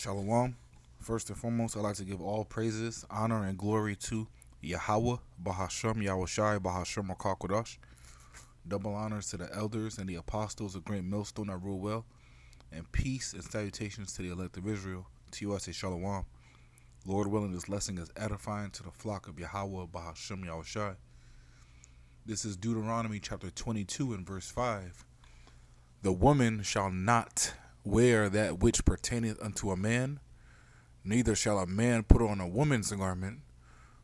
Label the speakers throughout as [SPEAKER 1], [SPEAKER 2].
[SPEAKER 1] Shalom. First and foremost, I'd like to give all praises, honor, and glory to Yahweh, Bahashem, Yahushai, Bahashem, Makakodash. Double honors to the elders and the apostles of Great Millstone that rule well, and peace and salutations to the elect of Israel. To you I say Shalom. Lord willing, this lesson is edifying to the flock of Yahweh, Bahashem, Yahushai. This is Deuteronomy chapter 22 and verse 5. The woman shall not wear that which pertaineth unto a man, neither shall a man put on a woman's garment,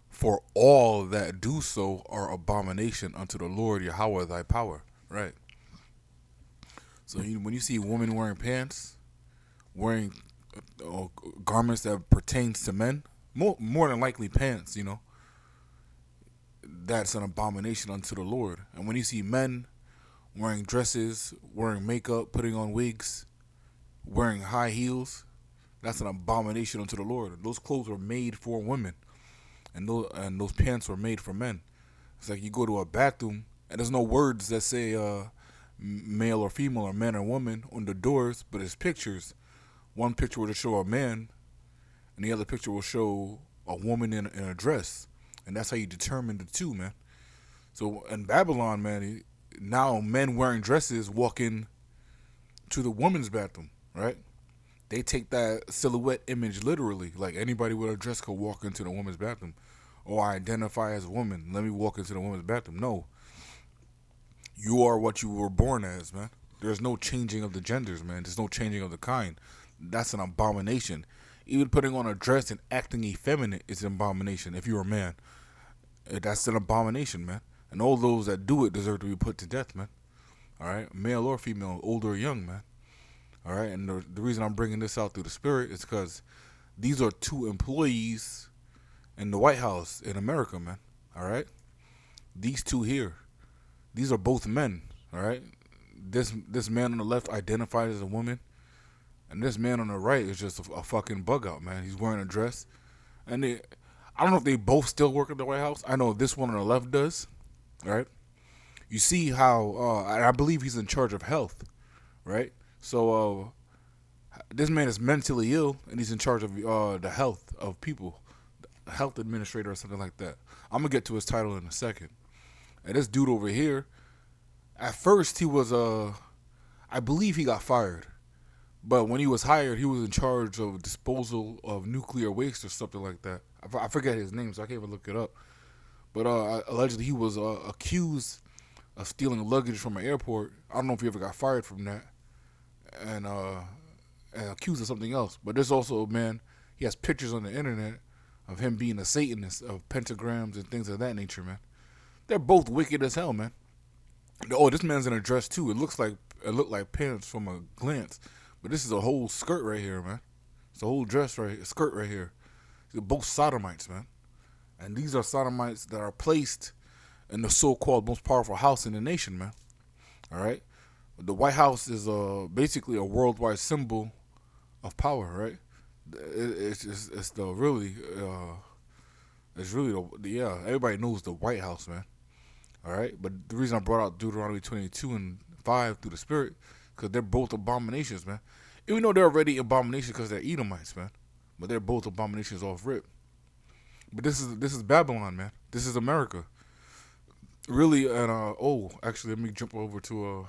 [SPEAKER 1] for all that do so are abomination unto the Lord Yahweh thy power. Right. So when you see women wearing pants, wearing garments that pertains to men, more than likely pants, that's an abomination unto the Lord. And when you see men wearing dresses, wearing makeup, putting on wigs, wearing high heels, that's an abomination unto the Lord. Those clothes were made for women, and those pants were made for men. It's like you go to a bathroom, and there's no words that say male or female or man or woman on the doors, but it's pictures. One picture will show a man, and the other picture will show a woman in a dress, and that's how you determine the two, man. So in Babylon, man, now men wearing dresses walk in to the woman's bathroom, right? They take that silhouette image literally. Like anybody with a dress could walk into the woman's bathroom. Or identify as a woman. Let me walk into the woman's bathroom. No. You are what you were born as, man. There's no changing of the genders, man. There's no changing of the kind. That's an abomination. Even putting on a dress and acting effeminate is an abomination if you're a man. That's an abomination, man. And all those that do it deserve to be put to death, man. All right? Male or female, old or young, man. All right, and the reason I'm bringing this out through the spirit is because these are two employees in the White House in America, man. All right, these two here, these are both men. All right, this man on the left identified as a woman, and this man on the right is just a fucking bug out, man. He's wearing a dress, and I don't know if they both still work at the White House. I know this one on the left does. All right, you see how I believe he's in charge of health, right? So this man is mentally ill, and he's in charge of the health of people, health administrator or something like that. I'm gonna get to his title in a second. And this dude over here, at first he was I believe he got fired, but when he was hired, he was in charge of disposal of nuclear waste or something like that. I forget his name, so I can't even look it up. But allegedly he was accused of stealing luggage from an airport. I don't know if he ever got fired from that. And accused of something else. But there's also, man, he has pictures on the internet of him being a Satanist, of pentagrams and things of that nature, man. They're both wicked as hell, man. Oh, this man's in a dress too. It looked like pants from a glance, but this is a whole skirt right here, man. It's a whole dress skirt right here. They're both sodomites, man. And these are sodomites that are placed in the so-called most powerful house in the nation, man. All right. The White House is basically a worldwide symbol of power, right? Everybody knows the White House, man. All right, but the reason I brought out Deuteronomy 22 and 5 through the Spirit, because they're both abominations, man. Even though they're already abominations because they're Edomites, man, but they're both abominations off rip. But this is Babylon, man. This is America, really. And actually, let me jump over to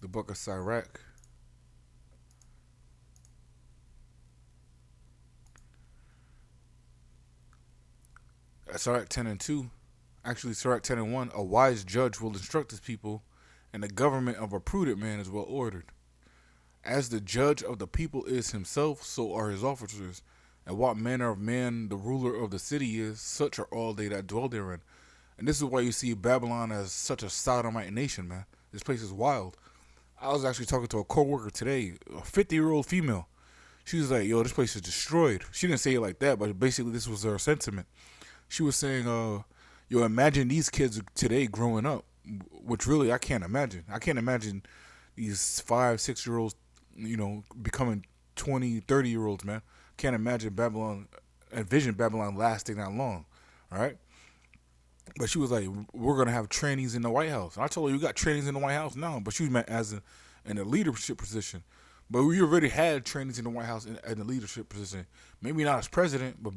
[SPEAKER 1] the book of Sirach. Sirach 10 and 2. Actually, Sirach 10 and 1. A wise judge will instruct his people, and the government of a prudent man is well ordered. As the judge of the people is himself, so are his officers. And what manner of man the ruler of the city is, such are all they that dwell therein. And this is why you see Babylon as such a sodomite nation, man. This place is wild. I was actually talking to a coworker today, a 50-year-old female. She was like, yo, this place is destroyed. She didn't say it like that, but basically this was her sentiment. She was saying, yo, imagine these kids today growing up, which really I can't imagine. I can't imagine these 5, 6-year-olds, becoming 20, 30-year-olds, man. Can't imagine envision Babylon lasting that long, all right? But she was like, we're going to have trainings in the White House. And I told her, you got trainings in the White House now. But she meant as in a leadership position. But we already had trainees in the White House in the leadership position. Maybe not as president, but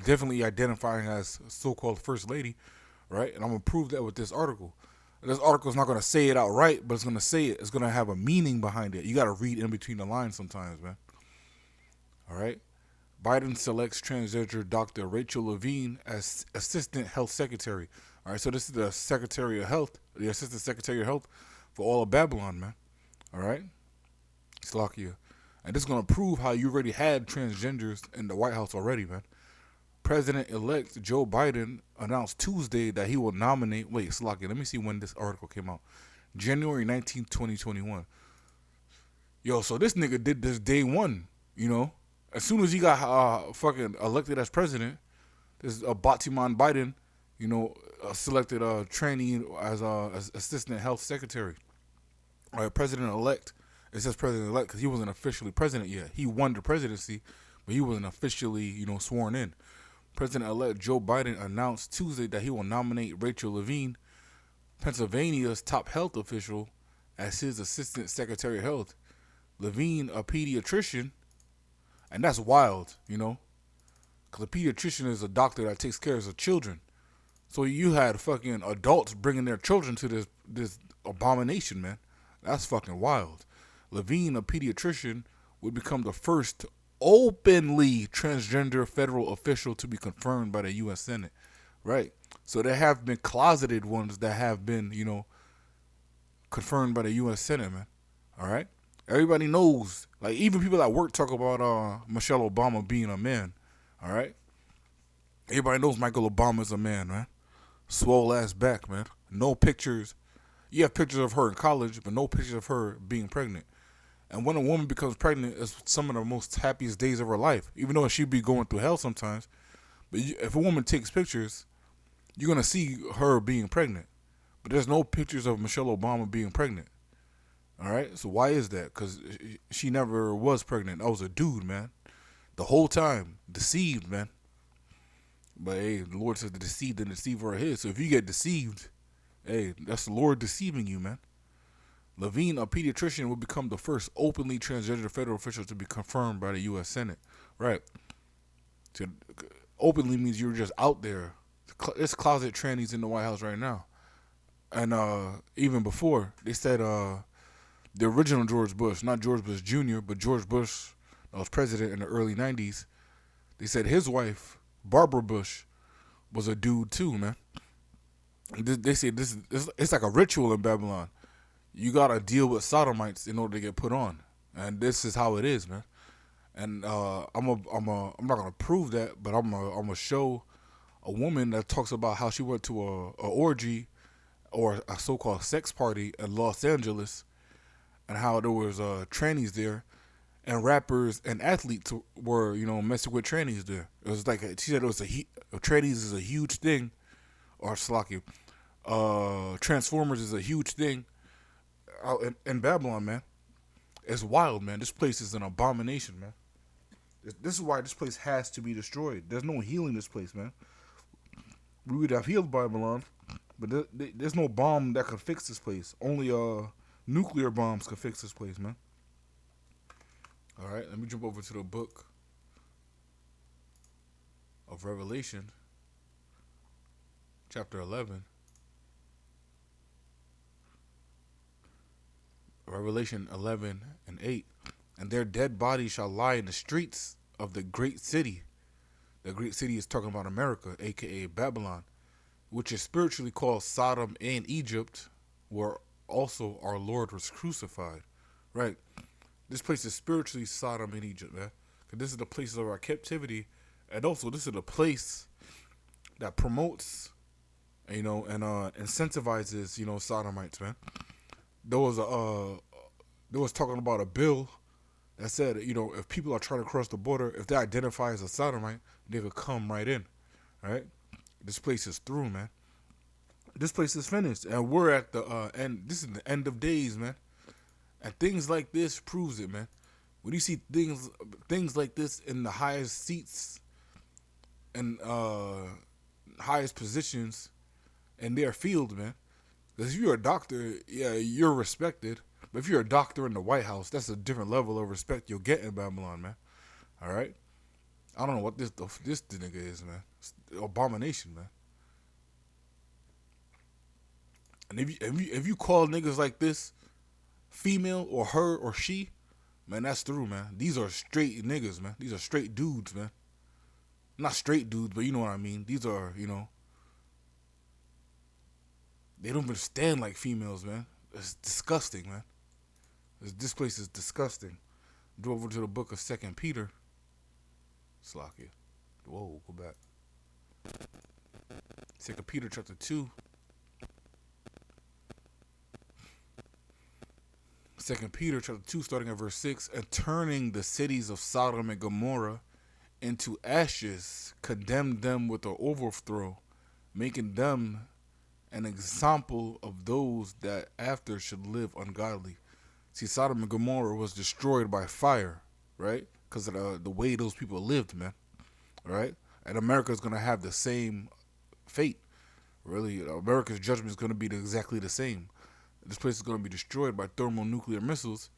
[SPEAKER 1] definitely identifying as so-called first lady, right? And I'm gonna prove that with this article. This article is not gonna say it outright, but it's gonna say it. It's gonna have a meaning behind it. You gotta read in between the lines sometimes, man. All right. Biden selects transgender Dr. Rachel Levine as Assistant Health Secretary. All right, so this is the Secretary of Health, the Assistant Secretary of Health for all of Babylon, man. All right, Slovakia. And this is going to prove how you already had transgenders in the White House already, man. President-elect Joe Biden announced Tuesday that he will nominate, wait, Slovakia, let me see when this article came out. January 19th, 2021. Yo, so this nigga did this day one, you know. As soon as he got fucking elected as president, this Batiman Biden, you know, selected a trainee as assistant health secretary. All right, president-elect. It says president-elect because he wasn't officially president yet. He won the presidency, but he wasn't officially, you know, sworn in. President-elect Joe Biden announced Tuesday that he will nominate Rachel Levine, Pennsylvania's top health official, as his assistant secretary of health. Levine, a pediatrician. And that's wild, you know, because a pediatrician is a doctor that takes care of the children. So you had fucking adults bringing their children to this abomination, man. That's fucking wild. Levine, a pediatrician, would become the first openly transgender federal official to be confirmed by the U.S. Senate, right? So there have been closeted ones that have been, you know, confirmed by the U.S. Senate, man. All right? Everybody knows, like even people at work talk about Michelle Obama being a man. All right, everybody knows Michael Obama's a man, man. Swole ass back, man. No pictures. You have pictures of her in college, but no pictures of her being pregnant. And when a woman becomes pregnant, it's some of the most happiest days of her life. Even though she'd be going through hell sometimes, but if a woman takes pictures, you're gonna see her being pregnant. But there's no pictures of Michelle Obama being pregnant. All right, so why is that? Because she never was pregnant. I was a dude, man. The whole time. Deceived, man. But, hey, the Lord says the deceived and the deceiver are his. So if you get deceived, hey, that's the Lord deceiving you, man. Levine, a pediatrician, will become the first openly transgender federal official to be confirmed by the U.S. Senate. Right. So, openly means you're just out there. There's closet trannies in the White House right now. And even before, they said... the original George Bush, not George Bush Jr., but George Bush that was president in the early 90s, they said his wife, Barbara Bush, was a dude too, man. They say it's like a ritual in Babylon. You got to deal with sodomites in order to get put on. And this is how it is, man. And I'm not going to prove that, but I'm going to show a woman that talks about how she went to a orgy or a so-called sex party in Los Angeles, and how there was trannies there, and rappers and athletes were, you know, messing with trannies there. It was like she said it was trannies is a huge thing, or Slocky, Transformers is a huge thing out in Babylon, man. It's wild, man. This place is an abomination, man. This is why this place has to be destroyed. There's no healing this place, man. We would have healed Babylon, but there's no bomb that can fix this place. Only nuclear bombs can fix this place, man. All right, let me jump over to the book of Revelation, chapter 11. Revelation 11 and 8. And their dead bodies shall lie in the streets of the great city. The great city is talking about America, a.k.a. Babylon, which is spiritually called Sodom and Egypt, where also our Lord was crucified, right? This place is spiritually Sodom and Egypt, man. Because this is the place of our captivity, and also this is the place that promotes, you know, and incentivizes, you know, sodomites, man. There was talking about a bill that said, you know, if people are trying to cross the border, if they identify as a sodomite, they could come right in, right? This place is through, man. This place is finished, and we're at the end. This is the end of days, man. And things like this proves it, man. When you see things like this in the highest seats and highest positions in their field, man. Because if you're a doctor, yeah, you're respected. But if you're a doctor in the White House, that's a different level of respect you'll get in Babylon, man. All right. I don't know what this nigga is, man. It's abomination, man. And if you call niggas like this female or her or she, man, that's through, man. These are straight niggas, man. These are straight dudes, man. Not straight dudes, but you know what I mean. These are, they don't even stand like females, man. It's disgusting, man. This place is disgusting. Go over to the book of 2 Peter. Slakia. Whoa, go back. 2 Peter chapter 2. 2 Peter chapter 2, starting at verse 6. And turning the cities of Sodom and Gomorrah into ashes, condemned them with an overthrow, making them an example of those that after should live ungodly. See, Sodom and Gomorrah was destroyed by fire, right? Because of the way those people lived, man. Right? And America is going to have the same fate. Really, America's judgment is going to be exactly the same. This place is going to be destroyed by thermonuclear missiles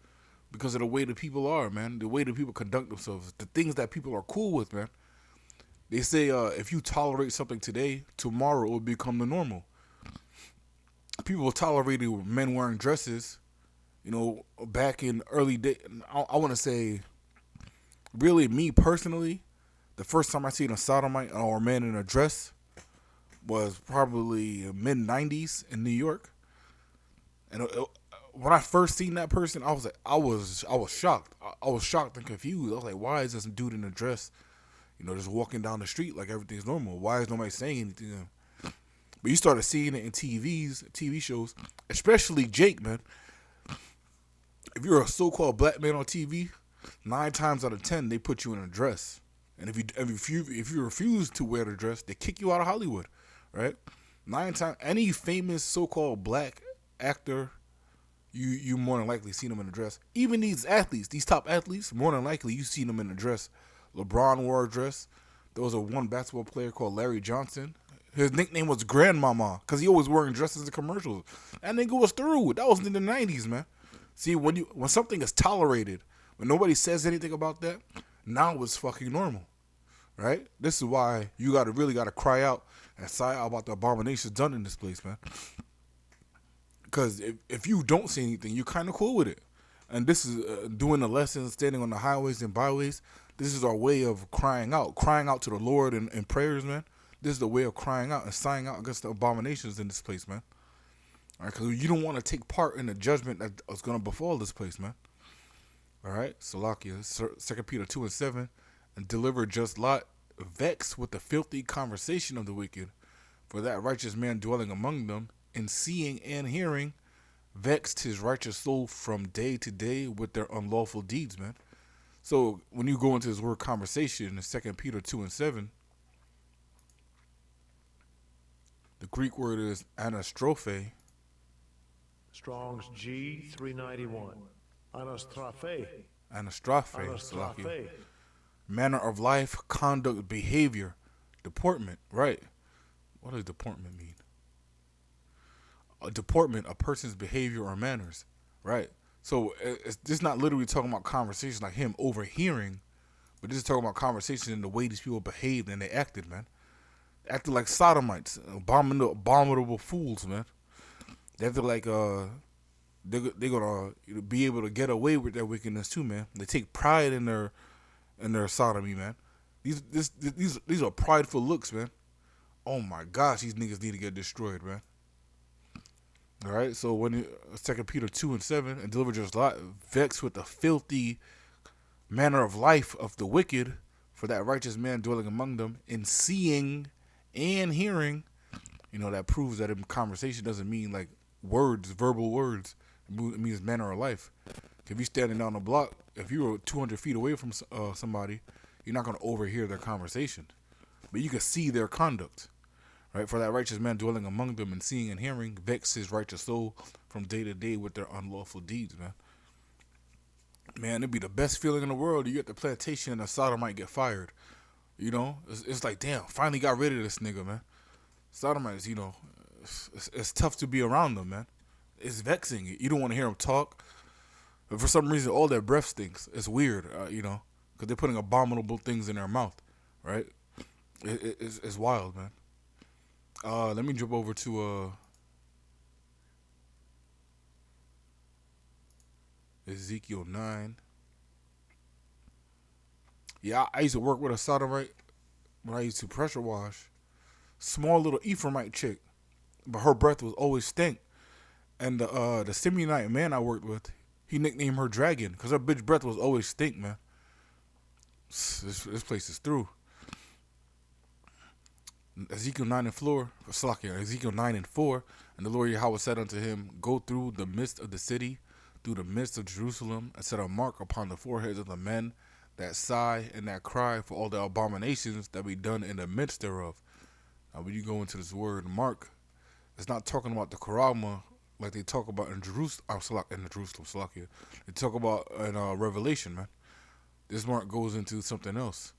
[SPEAKER 1] because of the way the people are, man. The way the people conduct themselves. The things that people are cool with, man. They say if you tolerate something today, tomorrow it will become the normal. People tolerated men wearing dresses, back in early day. I want to say, really, me personally, the first time I seen a sodomite or a man in a dress was probably mid-90s in New York. And when I first seen that person, I was shocked. I was shocked and confused. I was like, why is this dude in a dress, just walking down the street like everything's normal? Why is nobody saying anything to him? But you started seeing it in TV shows, especially Jake, man. If you're a so-called black man on TV, 9 times out of 10 they put you in a dress. And if you refuse to wear the dress, they kick you out of Hollywood, right? 9 times, any famous so-called black actor, you more than likely seen them in a dress. Even these athletes, these top athletes, more than likely you seen them in a dress. LeBron wore a dress. There was one basketball player called Larry Johnson. His nickname was Grandmama because he always wearing dresses in commercials. That nigga was through. That was in the 90s, man. See, when something is tolerated, when nobody says anything about that, now it's fucking normal, right? This is why you really gotta cry out and sigh out about the abominations done in this place, man. Because if you don't say anything, you're kind of cool with it. And this is doing the lessons, standing on the highways and byways. This is our way of crying out to the Lord in prayers, man. This is the way of crying out and sighing out against the abominations in this place, man. All right, because you don't want to take part in the judgment that is going to befall this place, man. All right, Salakia, 2 Peter 2 and 7, and deliver just Lot, vexed with the filthy conversation of the wicked, for that righteous man dwelling among them, in seeing and hearing, vexed his righteous soul from day to day with their unlawful deeds, man. So when you go into this word conversation in 2 Peter 2 and 7, the Greek word is anastrophe.
[SPEAKER 2] Strong's G 391. Anastrophe.
[SPEAKER 1] Anastrophe. Manner of life, conduct, behavior, deportment. Right. What does deportment mean? A deportment, a person's behavior or manners. Right. So it's this not literally talking about conversations like him overhearing, but this is talking about conversations and the way these people behaved and they acted, man. Acted like sodomites, abominable fools, man. They acted like they're gonna be able to get away with their wickedness too, man. They take pride in their sodomy, man. These are prideful looks, man. Oh my gosh, these niggas need to get destroyed, man. All right, so when 2 Peter 2 and 7, and deliver just Lot, vexed with the filthy manner of life of the wicked, for that righteous man dwelling among them, in seeing and hearing, that proves that in conversation doesn't mean like words, verbal words. It means manner of life. If you're standing down the block, if you were 200 feet away from somebody, you're not going to overhear their conversation, but you can see their conduct. Right, for that righteous man dwelling among them and seeing and hearing, vex his righteous soul from day to day with their unlawful deeds, man. Man, it'd be the best feeling in the world. You at the plantation and a sodomite get fired. It's like, damn, finally got rid of this nigga, man. Sodomites, it's tough to be around them, man. It's vexing. You don't want to hear them talk. But for some reason, all their breath stinks. It's weird, because they're putting abominable things in their mouth, right? It's wild, man. Let me jump over to Ezekiel 9. Yeah, I used to work with a sodomite when I used to pressure wash. Small little Ephraimite chick, but her breath was always stink. And the Simeonite man I worked with, he nicknamed her Dragon because her bitch breath was always stink, man. This place is through. Ezekiel 9 and 4, Ezekiel 9 and 4, and the Lord Yahweh said unto him, Go through the midst of the city, through the midst of Jerusalem, and set a mark upon the foreheads of the men that sigh and that cry for all the abominations that be done in the midst thereof. Now, when you go into this word mark, it's not talking about the karama like they talk about in Jerusalem. They talk about in Revelation, man. This mark goes into something else.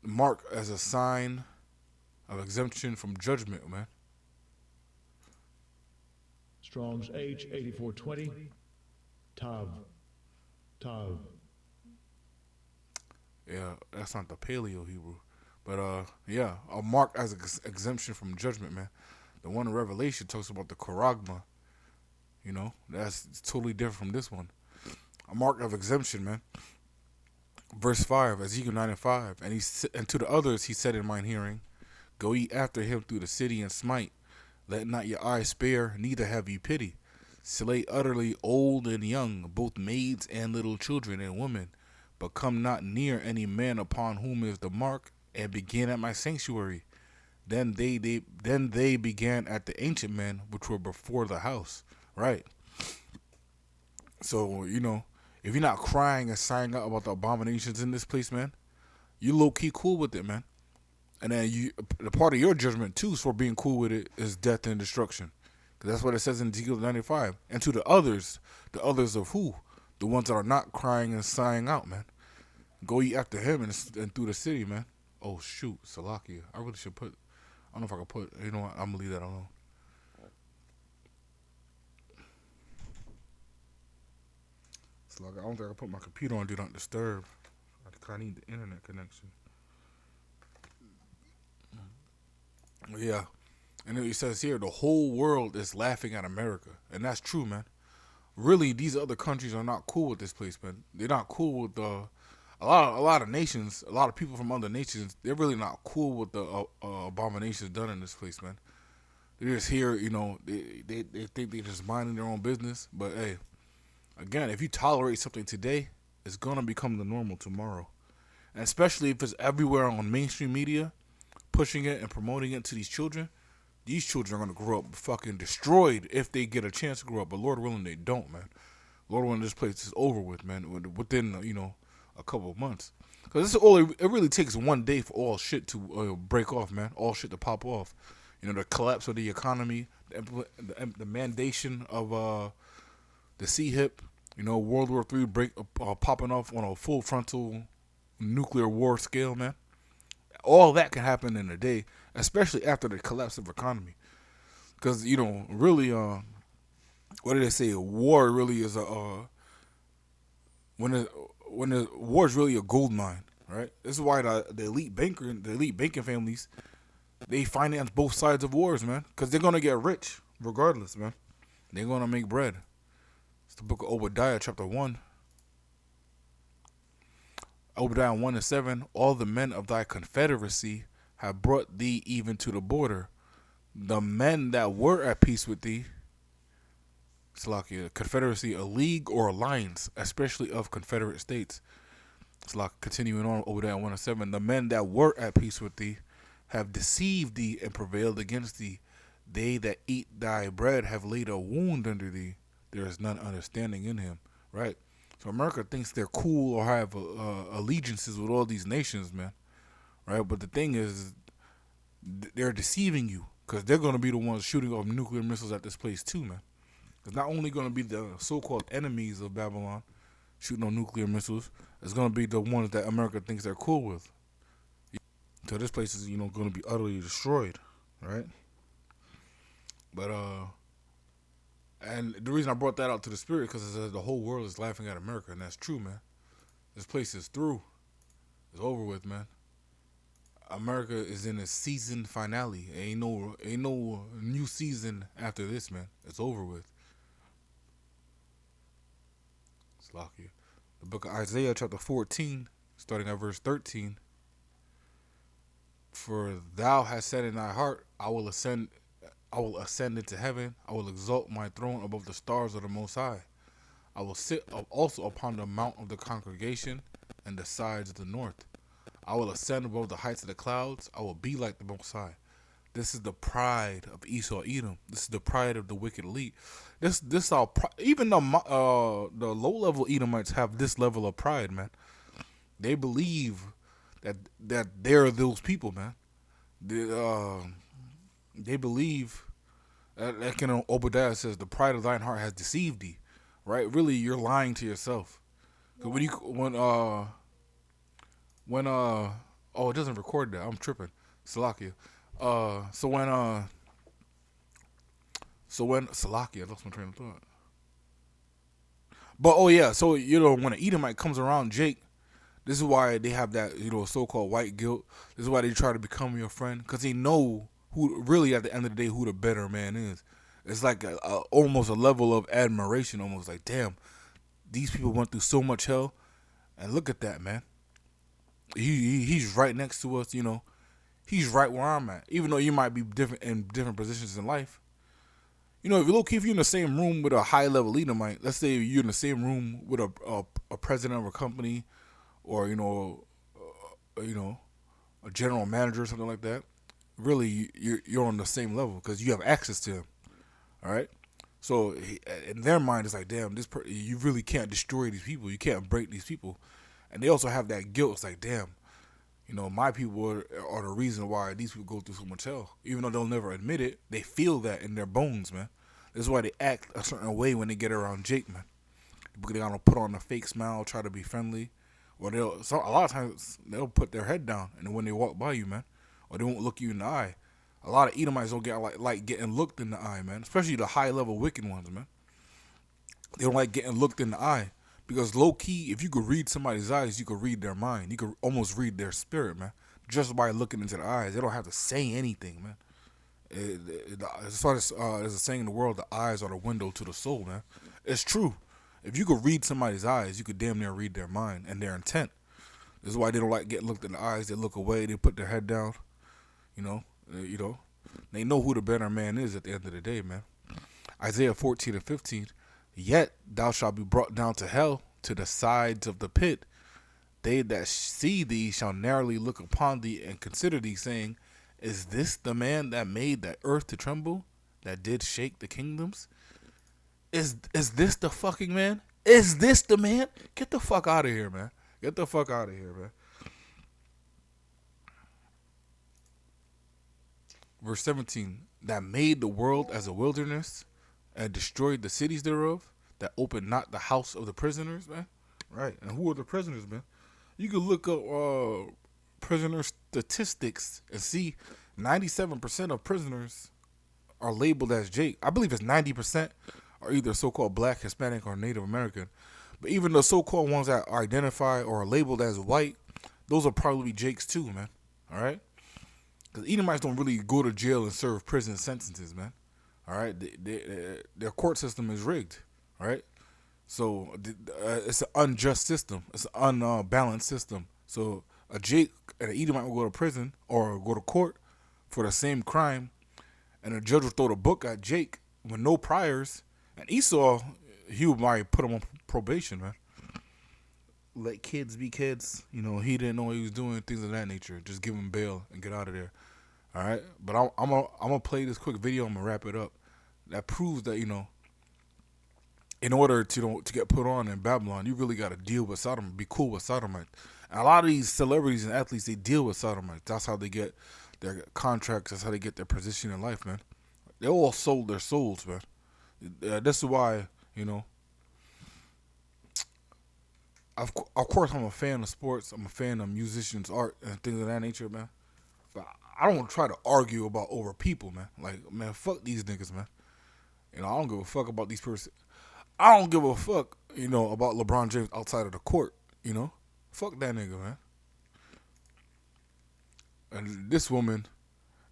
[SPEAKER 1] Mark as a sign of exemption from judgment, man.
[SPEAKER 2] Strong's H 8420. Tav. Tav.
[SPEAKER 1] Yeah, that's not the Paleo Hebrew. But yeah, a mark as exemption from judgment, man. The one in Revelation talks about the charagma. That's totally different from this one. A mark of exemption, man. Verse 5, Ezekiel 9 and 5. And to the others he said in mine hearing, Go ye after him through the city and smite. Let not your eyes spare, neither have ye pity. Slay utterly old and young, both maids and little children and women. But come not near any man upon whom is the mark, and begin at my sanctuary. Then they began at the ancient men which were before the house. Right. So, if you're not crying and sighing out about the abominations in this place, man, you low key cool with it, man. And then the part of your judgment too, for being cool with it, is death and destruction. Because that's what it says in Ezekiel 95. And to the others of who? The ones that are not crying and sighing out, man. Go ye after him and through the city, man. Oh, shoot, Salakia. I really should put, I don't know if I can put, you know what, I'm going to leave that alone. Salakia, I don't think I can put my computer on Do Not Disturb. I need the internet connection. Yeah. And it says here, the whole world is laughing at America. And that's true, man. Really, these other countries are not cool with this place, man. They're not cool with a lot of nations, a lot of people from other nations. They're really not cool with the abominations done in this place, man. They're just here, they think they're just minding their own business. But hey, again, if you tolerate something today, it's gonna become the normal tomorrow. And especially if it's everywhere on mainstream media, pushing it and promoting it to these children are going to grow up fucking destroyed if they get a chance to grow up. But Lord willing, they don't, man. Lord willing, this place is over with, man, within, a couple of months. Because it really takes one day for all shit to break off, man. All shit to pop off. The collapse of the economy, the mandation of the C-HIP, World War III popping off on a full frontal nuclear war scale, man. All that can happen in a day, especially after the collapse of economy. Because, really, what did they say? War really is when the war is really a gold mine, right? This is why the elite banking families, they finance both sides of wars, man. Because they're going to get rich regardless, man. They're going to make bread. It's the book of Obadiah, chapter 1. Obadiah 1 and 7, all the men of thy confederacy have brought thee even to the border. The men that were at peace with thee, Salakia, confederacy, a league or alliance, especially of confederate states. Salakia, continuing on, Obadiah 1 and 7, the men that were at peace with thee have deceived thee and prevailed against thee. They that eat thy bread have laid a wound under thee. There is none understanding in him. Right? So America thinks they're cool or have allegiances with all these nations, man. Right? But the thing is, they're deceiving you because they're going to be the ones shooting off nuclear missiles at this place too, man. It's not only going to be the so-called enemies of Babylon shooting on nuclear missiles. It's going to be the ones that America thinks they're cool with. So this place is, going to be utterly destroyed, right? But And the reason I brought that out to the spirit because it says the whole world is laughing at America, and that's true, man. This place is through. It's over with, man. America is in a season finale. Ain't no new season after this, man. It's over with. It's lucky. The book of Isaiah, chapter 14, starting at verse 13. For thou hast said in thy heart, I will ascend into heaven, I will exalt my throne above the stars of the most high. I will sit also upon the mount of the congregation and the sides of the north. I will ascend above the heights of the clouds, I will be like the most high. This is the pride of Esau Edom. This is the pride of the wicked elite. This all even the low level Edomites have this level of pride, man. They believe that they're those people, man. They believe like Obadiah says, the pride of thine heart has deceived thee, right? Really, you're lying to yourself. 'Cause when oh, it doesn't record that. I'm tripping. Salakia. So when Salakia, I lost my train of thought. But oh yeah, so when an Edomite comes around Jake, this is why they have that so-called white guilt. This is why they try to become your friend because they know who really at the end of the day who the better man is. It's like almost a level of admiration, almost like damn, these people went through so much hell, and look at that, man. He's right next to us, He's right where I'm at, even though you might be different in different positions in life. If you're in the same room with a high level Edomite, let's say you're in the same room with a president of a company, or a general manager or something like that. Really, you're on the same level because you have access to him. All right. So in their mind, it's like, damn, you really can't destroy these people. You can't break these people, and they also have that guilt. It's like, damn, my people are the reason why these people go through so much hell. Even though they'll never admit it, they feel that in their bones, man. This is why they act a certain way when they get around Jake, man. They gotta put on a fake smile, try to be friendly, or a lot of times they'll put their head down, and then when they walk by you, man, or they won't look you in the eye. A lot of Edomites don't get like getting looked in the eye, man. Especially the high level wicked ones, man. They don't like getting looked in the eye. Because low key, if you could read somebody's eyes, you could read their mind. You could almost read their spirit, man. Just by looking into the eyes. They don't have to say anything, man. As far as there's a saying in the world, the eyes are the window to the soul, man. It's true. If you could read somebody's eyes, you could damn near read their mind and their intent. This is why they don't like getting looked in the eyes. They look away. They put their head down. They know who the better man is at the end of the day, man. Isaiah 14 and 15. Yet thou shalt be brought down to hell, to the sides of the pit. They that see thee shall narrowly look upon thee and consider thee, saying, is this the man that made the earth to tremble, that did shake the kingdoms? Is this the fucking man? Is this the man? Get the fuck out of here, man. Get the fuck out of here, man. Verse 17, that made the world as a wilderness and destroyed the cities thereof, that opened not the house of the prisoners, man. Right. And who are the prisoners, man? You could look up prisoner statistics and see 97% of prisoners are labeled as Jake. I believe it's 90% are either so-called black, Hispanic, or Native American. But even the so-called ones that are identified or are labeled as white, those will probably be Jakes too, man. All right? Because Edomites don't really go to jail and serve prison sentences, man. All right? Their court system is rigged, all right? So it's an unjust system. It's an unbalanced system. So a Jake and an Edomite will go to prison or go to court for the same crime, and a judge will throw the book at Jake with no priors. And Esau, he would might put him on probation, man. Let kids be kids. He didn't know what he was doing, things of that nature. Just give him bail and get out of there. All right? But I'm gonna play this quick video. I'm going to wrap it up. That proves that, in order to get put on in Babylon, you really got to deal with Sodom, be cool with Sodomites. And a lot of these celebrities and athletes, they deal with Sodomites. That's how they get their contracts. That's how they get their position in life, man. They all sold their souls, man. This is why, of course I'm a fan of sports. I'm a fan of musicians, art, and things of that nature, man. But I don't try to argue over people, man. Like, man, fuck these niggas, man. You know, I don't give a fuck about these person. I don't give a fuck, about LeBron James outside of the court. You know, fuck that nigga, man. And this woman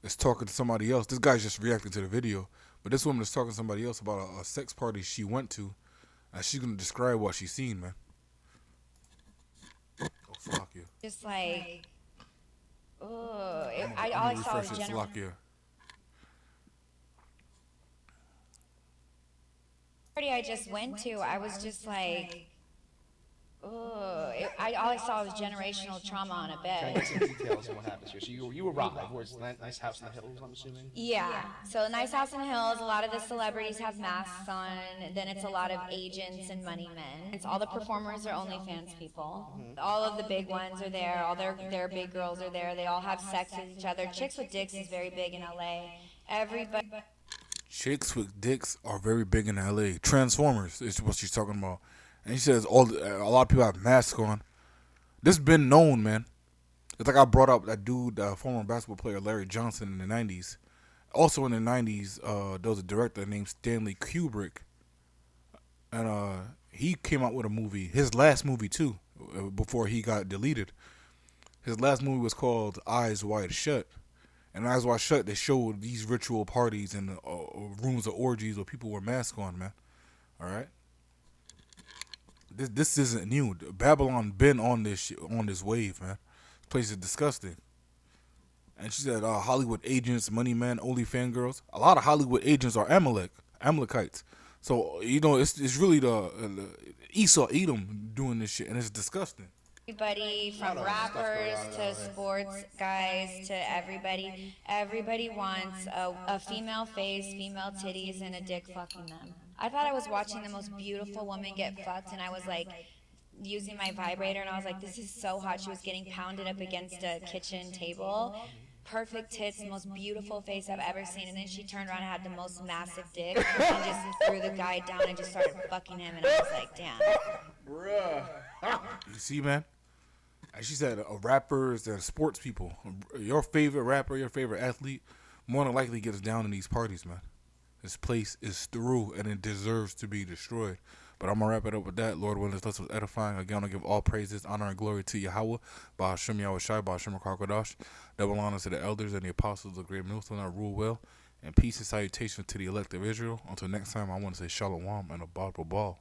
[SPEAKER 1] is talking to somebody else. This guy's just reacting to the video, but this woman is talking to somebody else about a sex party she went to, and she's gonna describe what she's seen, man. Oh, Slovakia.
[SPEAKER 3] Just like, oh, I
[SPEAKER 1] I'm
[SPEAKER 3] all I
[SPEAKER 1] gonna
[SPEAKER 3] saw was
[SPEAKER 1] refresh it, Slovakia.
[SPEAKER 3] party I just went to. I was just like, oh, all I saw was generational trauma on a
[SPEAKER 4] Can I
[SPEAKER 3] bed.
[SPEAKER 4] get some details on what happens here? So you arrive, where it's a nice house in the hills, I'm assuming?
[SPEAKER 3] Yeah. So nice house in the hills. A lot of the celebrities have masks on. Then it's a lot of agents and money men. It's all the performers are OnlyFans people. All of the big ones are there. All their big girls are there. They all have sex with each other. Chicks with dicks is very big in LA. Everybody.
[SPEAKER 1] Chicks with dicks are very big in LA. Transformers is what she's talking about, and she says a lot of people have masks on. This has been known, man. It's like I brought up that dude, former basketball player Larry Johnson in the '90s. Also in the '90s, there was a director named Stanley Kubrick, and he came out with a movie. His last movie too, before he got deleted. His last movie was called Eyes Wide Shut. And Eyes Wide Shut, they showed these ritual parties and rooms of orgies where people were masked on, man. All right. This isn't new. Babylon been on this shit, on this wave, man. This place is disgusting. And she said Hollywood agents, money men, only fangirls. A lot of Hollywood agents are Amalekites. So it's really the Esau Edom doing this shit, and it's disgusting.
[SPEAKER 3] Everybody from rappers to sports guys to everybody wants a female face, female titties, and a dick fucking them. I thought I was watching the most beautiful woman get fucked, and I was like using my vibrator, and I was like, this is so hot. She was getting pounded up against a kitchen table. Perfect tits, the most beautiful face I've ever seen. And then she turned around and had the most massive dick and just threw the guy down and just started fucking him. And I was like, damn.
[SPEAKER 1] You see, man? And she said rappers and sports people. Your favorite rapper, your favorite athlete, more than likely gets down in these parties, man. This place is through, and it deserves to be destroyed. But I'm going to wrap it up with that. Lord willing, this was edifying. Again, I give all praises, honor, and glory to Yahweh. Ba'ashem Yahweh Shai, Ba'ashem Kakadash. Double honor to the elders and the apostles of great millstone that rule well. And peace and salutation to the elect of Israel. Until next time, I want to say shalom and a ball.